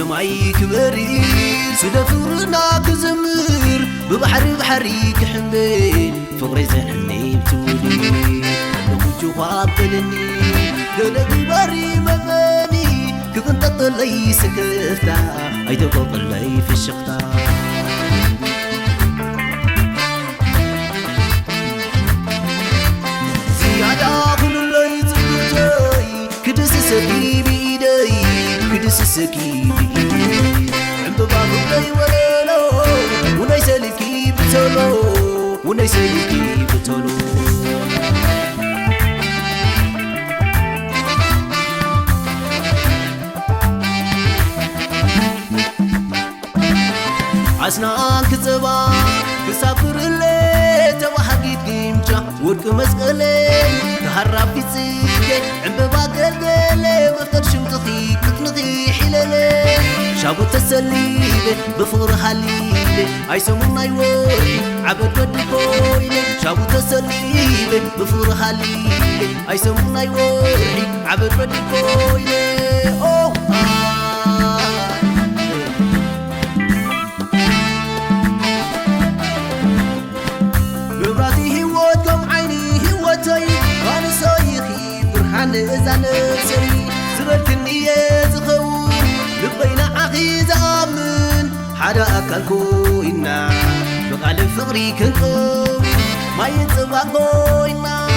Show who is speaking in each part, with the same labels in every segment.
Speaker 1: سمعي كبري سدفرنا كزمر ببحر بحري كحمل فقري زنني بتولي لوجو قابلني قلبي بري مباني كيف انت طلعي سكفتا ايدو طلعي في الشقتا زيادة كل اللي تبتاي كدس سكي بإيدي كدس سكي بإيدي عند بابو لي ولو وناي سلكي بتولو وناي سلكي بتولو عسنان كتبا كسافر اللي توحقيت قيمجا ورق مسقلي تهرب في سيكي عمببا قلقلي مفتر شمتخي كتنخي حلالي شابو تسليلي بفغر حليلي عيسمون ايوري عبد ودي كويلي شابو تسليلي بفغر حليلي عيسمون ايوري عبد ودي كويلي اوه أنا صايخي برحان إذا نفسي زبركني يزخون لبينا عقيد آمن حدا أكلكو إنا بقال فقري كنكو ما يتبقو إنا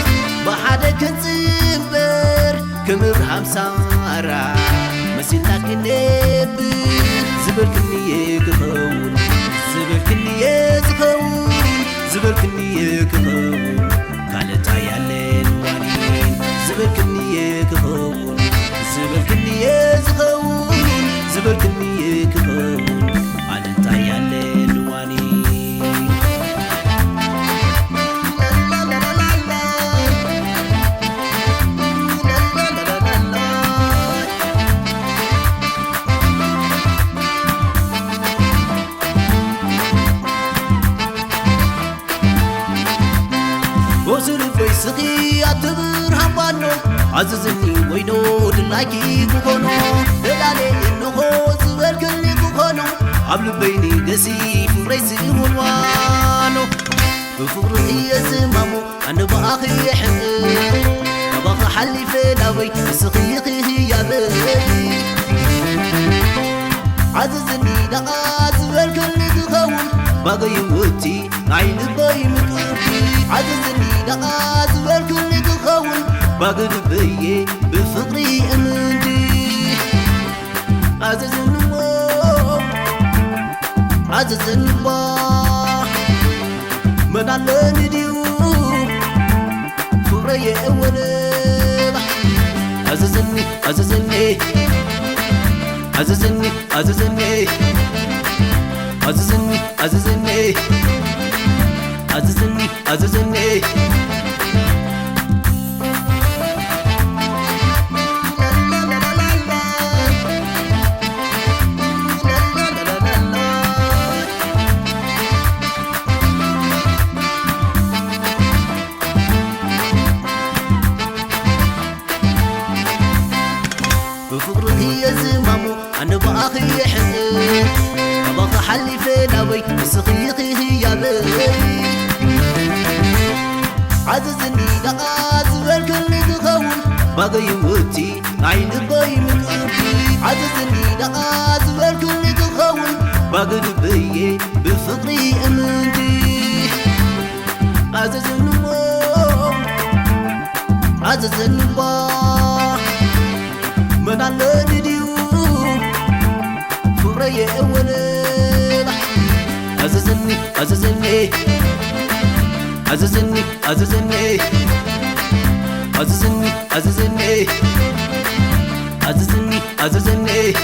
Speaker 1: بحدا كنتبر كمر همسارا مسيلنا كنبر زبركني يكخون زبركني يزخون زبركني يكخون قالت عيالين وانين زبركني يكخون زبركني يزخون زبركني يكخون قالت عيالين وانين وصل فيسقي أتبر حبانو عززني وينو دلاكي كوكونو دلالي إنو زبر كلي كوكونو عبل بيني قسي فريسي ونوانو بفرقي يزمامو أنا بأخي حقي أبغى حلي في ناوي سقيقي هي بي عززني دقا زبر كلي كوكون باقي يوتي عين باي مكوكي عززني دقا زبر كلي كوكون باقي بيه بفقري أمنتي عززني بو عززني بو من علاني ديو فقري أولي عززني عززني عززني عززني عززني عززني عززني عززني بفقره يزمامو أنا بأخي حقي أبغى حلي في ناوي سقيقي هي بي عززني دقا زبر كلي تخون باقي يموتي عين باي مكوكي عززني دقا زبر كلي تخون باقي بيه بفقري أمنتي عززني بو عززني بو من علاني ديو فقري أولي عززني عززني عززني عززني عززني عززني عززني عززني